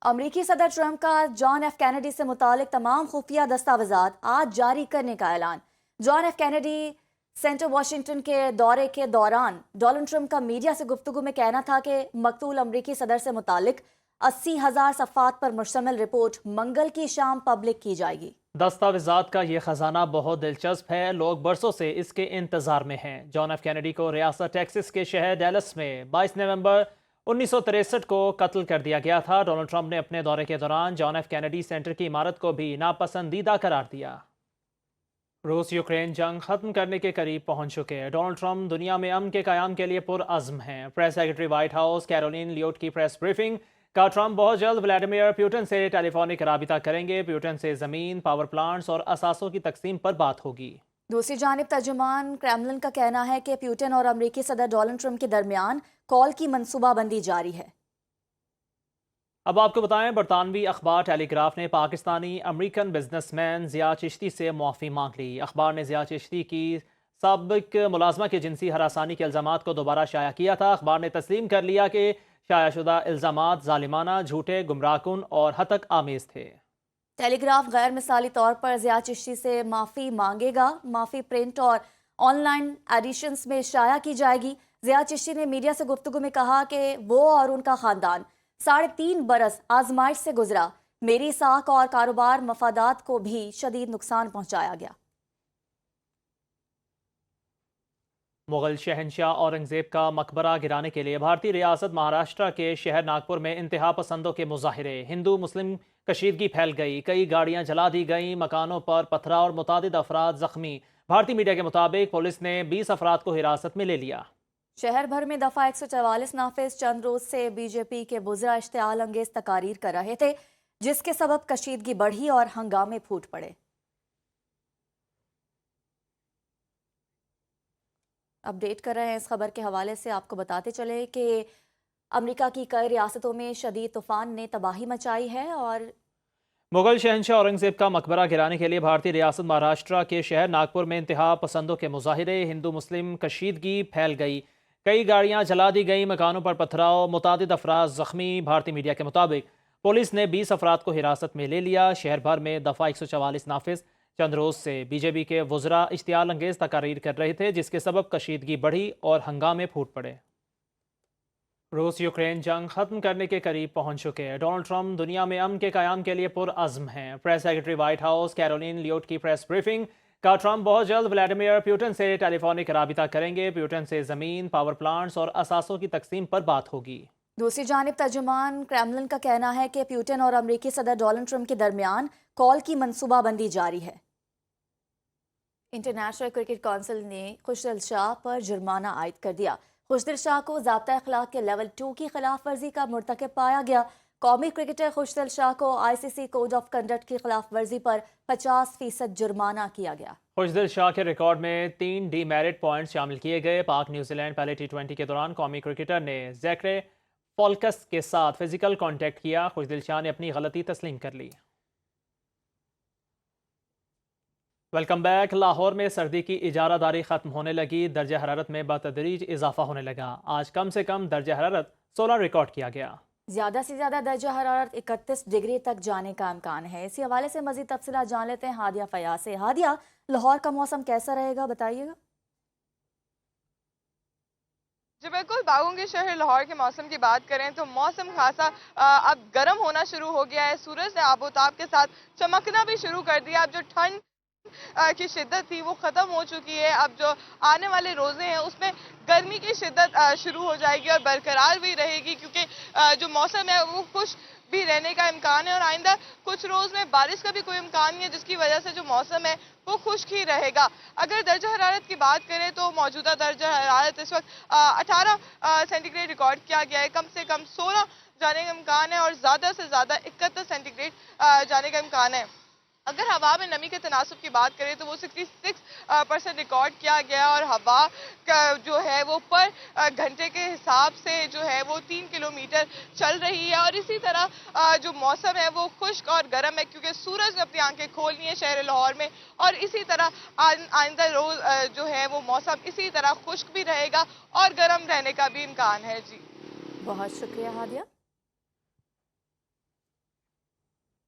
अमरीकी सदर ट्रंप का जॉन एफ कैनेडी से मुतालिक तमाम खुफिया दस्तावेजात आज जारी करने का ऐलान। John F Kennedy centre Washington के दौरे के दौरान डोनाल्ड ट्रंप का मीडिया से गुफ्तगू में कहना था कि मकतूल अमरीकी सदर से मुतालिक 80,000 सफ़ात पर मुश्तमिल रिपोर्ट मंगल की शाम पब्लिक की जाएगी। दस्तावेजात का ये खजाना बहुत दिलचस्प है, लोग बरसों से इसके इंतजार में हैं। जॉन एफ कैनेडी को रियासत टेक्सास के शहर डैलस में 22 नवंबर 1963 को कत्ल कर दिया गया था। डोनाल्ड ट्रंप ने अपने दौरे के दौरान जॉन एफ कैनेडी सेंटर की इमारत को भी नापसंदीदा करार दिया। रूस यूक्रेन जंग खत्म करने के करीब पहुंच चुके हैं। डोनाल्ड ट्रंप दुनिया में अमन के कयाम के लिए पुरअज़्म हैं। Press secretary White House Caroline Leavitt की प्रेस ब्रीफिंग का ट्रंप बहुत जल्द व्लादिमीर पुतिन से टेलीफोनिक राबिता करेंगे। पुतिन से ज़मीन, पावर प्लांट्स और असासों की तकसीम पर बात होगी। दूसरी जानिब तर्जुमान क्रेमलिन का कहना है कि पुतिन और अमरीकी सदर डोनाल्ड ट्रंप के दरमियान कॉल की मनसूबाबंदी जारी है। अब आपको बताएं, बरतानवी अखबार टेलीग्राफ ने पाकिस्तानी अमेरिकन बिजनेसमैन ज़िया चिश्ती से मुआफ़ी मांग ली। अखबार ने ज़िया चिश्ती की साबिक मुलाजमा के जिनसी हरासानी के इल्ज़ामात को दोबारा शाया किया था। अखबार ने तस्लीम कर लिया कि शायाशुदा इल्ज़ामात ज़ालिमाना, झूठे, गुमराहकुन और हतक आमेज़ थे। टेलीग्राफ गैर मिसाली तौर पर ज़िया चिश्ती से माफ़ी मांगेगा। माफ़ी प्रिंट और ऑनलाइन एडिशंस में शाया की जाएगी। ज़िया चिश्ती ने मीडिया से गुफ्तगू में कहा कि वो और उनका ख़ानदान 3.5 बरस आजमाइश से गुजरा। मेरी साख और कारोबार मफादात को भी शदीद नुकसान पहुंचाया गया। मुगल शहनशाह औरंगजेब का मकबरा गिराने के लिए भारतीय रियासत महाराष्ट्र के शहर नागपुर में इंतहा पसंदों के मुजाहिरे, हिंदू मुस्लिम कशीदगी फैल गई, कई गाड़ियां जला दी गई, मकानों पर पथराव और मुतादिद अफराद जख्मी। भारतीय मीडिया के मुताबिक पुलिस ने 20 अफराद को हिरासत में ले लिया। शहर भर में दफा 144 नाफिज चंद रोज से बीजेपी के बुज़रा इश्तिआल अंगेज तकारीर कर रहे थे, जिसके सबब कशीदगी बढ़ी और हंगामे फूट पड़े। अपडेट कर रहे हैं इस खबर के हवाले से। आपको बताते चले कि अमेरिका की कई रियासतों में शदीद तूफान ने तबाही मचाई है और मुगल शहनशाह औरंगजेब का मकबरा गिराने के लिए भारतीय रियासत महाराष्ट्र के शहर नागपुर में इंतहा पसंदों के मुजाहिरे, हिंदू मुस्लिम कशीदगी फैल गई, कई गाड़ियां जला दी गई, मकानों पर पथराव, मुतादिद अफराद जख्मी। भारतीय मीडिया के मुताबिक पुलिस ने 20 अफराद को हिरासत में ले लिया। शहर भर में दफा 144 नाफिज चंद रोज से बीजेपी के वुज़रा इश्तिआल अंगेज तकारीर कर रहे थे, जिसके सबब कशीदगी बढ़ी और हंगामे फूट पड़े। रूस यूक्रेन जंग खत्म करने के करीब पहुंच चुके हैं। डोनाल्ड ट्रंप दुनिया में अमन के कयाम के लिए पुरअज़्म हैं। Press secretary White House Caroline Leavitt की प्रेस ब्रीफिंग का ट्रंप बहुत जल्द व्लादिमीर पुतिन से टेलीफोनिक राबिता करेंगे। पुतिन से ज़मीन, पावर प्लांट्स और असासों की तकसीम पर बात होगी। दूसरी जानिब तर्जुमान क्रेमलिन का कहना है कि पुतिन और अमरीकी सदर डोनाल्ड ट्रंप के दरमियान कॉल की मनसूबाबंदी जारी है। इंटरनेशनल क्रिकेट काउंसिल ने खुशदिल शाह पर जुर्माना आयद कर दिया। खुशदिल शाह को ज़ाब्ता अखलाक के लेवल 2 की खिलाफ वर्जी का मुर्तकब पाया गया। कौमी क्रिकेटर खुशदिल शाह को ICC कोड ऑफ कंडक्ट की खिलाफ वर्जी पर 50% जुर्माना किया गया। खुशदिल शाह के रिकॉर्ड में 3 डीमेरिट पॉइंट्स शामिल किए गए। पाक न्यूजीलैंड पहले T20 के दौरान कौमी क्रिकेटर ने ज़ैकरे फॉल्कस के साथ फिजिकल कॉन्टैक्ट किया। खुशदिल शाह ने अपनी गलती तस्लीम कर ली। Welcome back. लाहौर में सर्दी की इजारादारी खत्म होने लगी, दर्जा हरारत में बतदरीज इजाफा होने लगा। आज कम से कम दर्जा हरारत 16 रिकॉर्ड किया गया। ज्यादा से ज्यादा दर्जा हरारत 31 डिग्री तक जाने का इम्कान है। इसी हवाले से मजीद तफसीलात जान लेते हैं हादिया फयाज से। हादिया, लाहौर का मौसम कैसा रहेगा, बताइएगा। जी बिल्कुल, बागों के शहर लाहौर के मौसम की बात करें तो मौसम खासा अब गर्म होना शुरू हो गया है। सूरज ने आबोताब के साथ चमकना भी शुरू कर दिया। अब जो ठंड की शिद्दत थी वो ख़त्म हो चुकी है। अब जो आने वाले रोज़े हैं उसमें गर्मी की शिद्दत शुरू हो जाएगी और बरकरार भी रहेगी, क्योंकि जो मौसम है वो खुश भी रहने का इम्कान है और आइंदा कुछ रोज़ में बारिश का भी कोई इम्कान नहीं है, जिसकी वजह से जो मौसम है वो खुश्क ही रहेगा। अगर दर्जा हरारत की बात करें तो मौजूदा दर्जा हरारत इस वक्त 18 सेंटीग्रेड रिकॉर्ड किया गया है। कम से कम 16 जाने का इम्कान है और ज़्यादा से ज़्यादा 71 सेंटीग्रेड जाने का इम्कान है। अगर हवा में नमी के तनासुब की बात करें तो वो 66% रिकॉर्ड किया गया और हवा का जो है वो पर घंटे के हिसाब से जो है वो 3 किलोमीटर चल रही है। और इसी तरह जो मौसम है वो खुश्क और गर्म है, क्योंकि सूरज ने अपनी आंखें खोलनी है शहर लाहौर में। और इसी तरह आइंदा रोज जो है वो मौसम इसी तरह खुश्क भी रहेगा और गर्म रहने का भी इम्कान है। जी बहुत शुक्रिया हादिया।